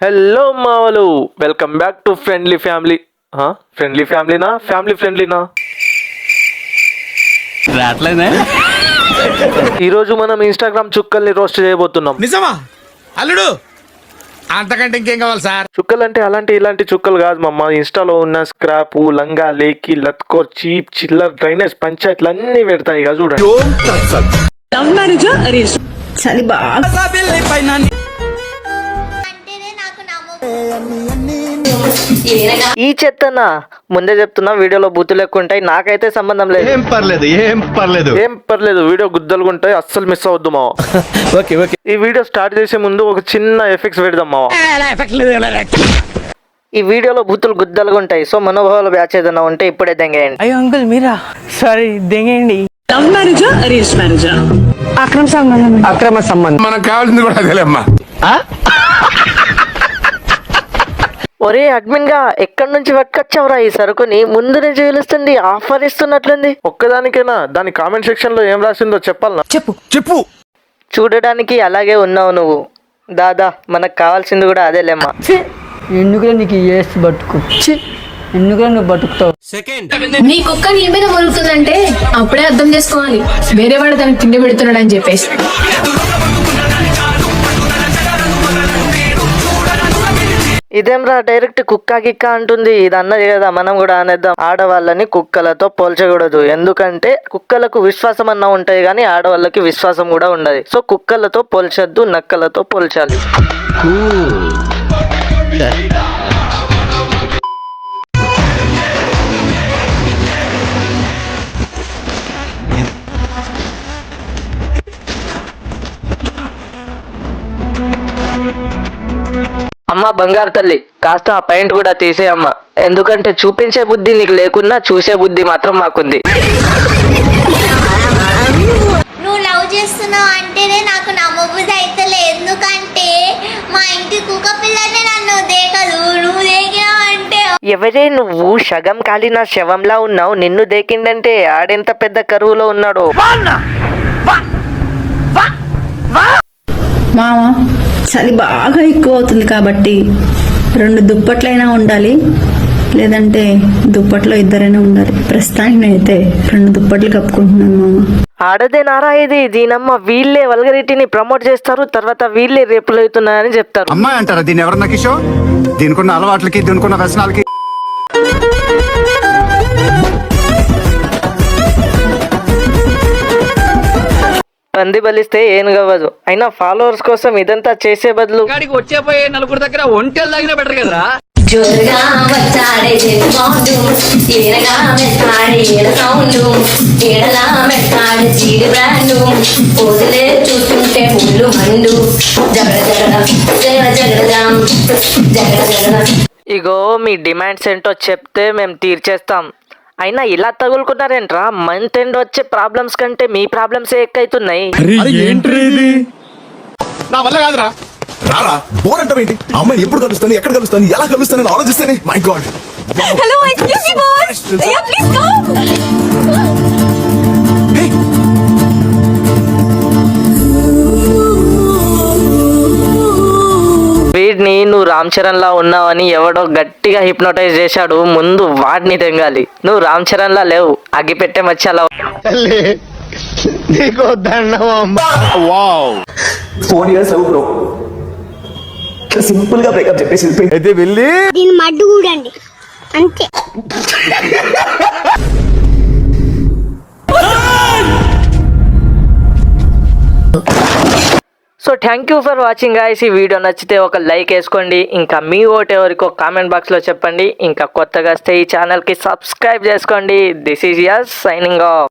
Hello మావలు, welcome back to friendly family. Friendly ఫ్యామిలీనా, family ఫ్రెండ్లీనా? రాట్లేదా? ఈరోజు మనం ఇన్స్టాగ్రామ్ చుక్కల్ని రోస్ట్ చేయబోతున్నాం. నిజమా అల్లుడు? అంతకంటే ఇంకేం కావాలి సార్? చుక్కలు అంటే అలాంటి ఇలాంటి చుక్కలు కాదు మమ్మ. ఇన్స్టాలో ఉన్న స్క్రాప్, లంగా, లేకి, లత్కోర్, చీప్, చిల్లర్, డ్రైనేజ్, పంచాయతీలు అన్ని పెడతాయి కదా చూడండి. లవ్ మ్యారేజా అరేంజ్? చలి బాగా ఈ చెత్తన ముందే చెప్తున్నా, వీడియోలో బూతులు ఎక్కువ ఉంటాయి. నాకైతే సంబంధం లేదు. ఏం పర్లేదు. వీడియో గుద్దలుగా ఉంటాయి, అస్సలు మిస్ అవద్దు మావ. ఓకే. ఈ వీడియో స్టార్ట్ చేసే ముందు ఒక చిన్న ఎఫెక్ట్స్ పెడదాం మావ. ఈ వీడియోలో బూతులు గుద్దలుగా ఉంటాయి. సో మనోభావాల బ్యాచ్ ఏదైనా ఉంటే ఇప్పుడే దెంగేయండి. అయ్యో అంకుల్ మీరా? సారీ దెంగేయండి. లవ్ మ్యారేజా అరేంజ్ మ్యారేజా? అక్రమ సంబంధం. మనకు కావాల్సింది కూడా అదేలేమ్మా. ఒరే అడ్మిన్ గా ఎక్కడి నుంచి పట్టుకొచ్చావురా ఈ సరుకుని? ముందు నుంచి పిలుస్తుంది, ఆఫర్ ఇస్తున్నట్లుంది. ఒక్కదానికైనా దాని కామెంట్ సెక్షన్ లో ఏం రాసిందో చెప్పాలనా? చెప్పు. చూడడానికి అలాగే ఉన్నావు నువ్వు. దాదా మనకు కావాల్సింది కూడా అదేలేమ్మా. ఎందుకులే నీకు ఏసి బతుకు, ఎందుకులే నువ్వు బతుకుతావు. నీ కుక్క నీ మీద మొలుగుతుందంటే అప్పుడే అర్థం చేసుకోవాలి, వేరే వాడు దానికి తిండి పెడుతున్నాడు అని చెప్పేసి. ఇదేంరా డైరెక్ట్ కుక్క గిక్క అంటుంది. ఇది అన్నది కదా, మనం కూడా అనేద్దాం. ఆడవాళ్ళని కుక్కలతో పోల్చకూడదు, ఎందుకంటే కుక్కలకు విశ్వాసం అన్న ఉంటాయి కానీ ఆడవాళ్ళకి విశ్వాసం కూడా ఉండదు. సో కుక్కలతో పోల్చొద్దు, నక్కలతో పోల్చాలి. అమ్మ బంగారు తల్లి, కాస్త ఆ పాయింట్ కూడా తీసేయమ్మ. ఎందుకంటే చూపించే బుద్ధి నీకు లేకున్నా చూసే బుద్ధి మాత్రం మాకుంది. నువ్వు లవ్ చేస్తున్నావు అంటేనే నాకు నమ్మబుద్ధి అయితలే. ఎందుకంటే మా ఇంటి కుక్క పిల్లనే నన్ను దేకదు, నువ్వు దేకినావు అంటే. ఎవరే నువ్వు? సగం కాలిన శవంలా ఉన్నావు. నిన్ను దేకిందంటే ఆడెంత పెద్ద కరువులో ఉన్నాడో. మామ చలి బాగా ఎక్కువ అవుతుంది కాబట్టి 2 దుప్పట్లైనా ఉండాలి, లేదంటే దుప్పట్లో ఇద్దరైనా ఉండాలి. ప్రస్తుతానికి అయితే 2 దుప్పట్లు కప్పుకుంటున్నాను మామ. ఆడదే నారా ఇది? దీనమ్మ వీళ్ళే వల్గరిటీని ప్రమోట్ చేస్తారు, తర్వాత వీళ్ళే రేపులు అవుతున్నాయని చెప్తారు. అమ్మాయి అంటారా దీన్ని? ఎవరన్నా కిషోర్? దీనికున్న అలవాట్లకి, దీనికున్న వ్యసనాలకి. పంది బలిస్తే ఏం కావదు. అయినా ఫాలోవర్స్ కోసం ఇదంతా చేసే బదులు వచ్చేపోయే నలుగురు దగ్గర ఒంటెలు తగిన బెటర్ కదరా. జోరుగా వచ్చాడే బాండు, ఏడగా మెత్తాడే ఏడ సౌండు, ఏడలా మెత్తాడే జీడి బ్రాండు, పోదులే చూస్తుంటే ముళ్ళు మండు, జగడ జగడ జగడ. ఇగో మీ డిమాండ్స్ ఏంటో చెప్తే మేము తీర్చేస్తాం. అయినా ఇలా తగులుకున్నారేంట్రా? మంత్ ఎండ్ వచ్చే ప్రాబ్లమ్స్ కంటే మీ ప్రాబ్లమ్స్ ఎక్కువైతున్నాయి. నా వల్ల కాదురా. రారా బోర్ అంటావేంటి? అమ్మాయి ఎప్పుడు కలుస్తాను, ఎక్కడ కలుస్తాను, ఎలా కలుస్తాను ఆలోచిస్తేనే my god. Hello excuse me boss, please come. వీడిని నువ్వు రామ్ చరణ్ లా ఉన్నావని ఎవడో గట్టిగా హిప్నోటైజ్ చేశాడు. ముందు వాడిని తెంగాలి. నువ్వు రామ్ చరణ్ లా లేవు, అగ్గిపెట్టే మచ్చాలా. నీకు దండం. 4 years అవు బ్రో, సింపుల్ గా బ్రేకప్ చెప్పేసి అయితే వెళ్ళి దీని మడ్డు కూడండి అంతే. So thank you for watching guys. ఈ వీడియో నచ్చితే ఒక లైక్ వేసుకోండి. ఇంకా మీ ఓటు ఎవరికో కామెంట్ బాక్స్లో చెప్పండి. ఇంకా కొత్తగా వస్తే ఈ ఛానల్కి సబ్స్క్రైబ్ చేసుకోండి. This is yes signing of.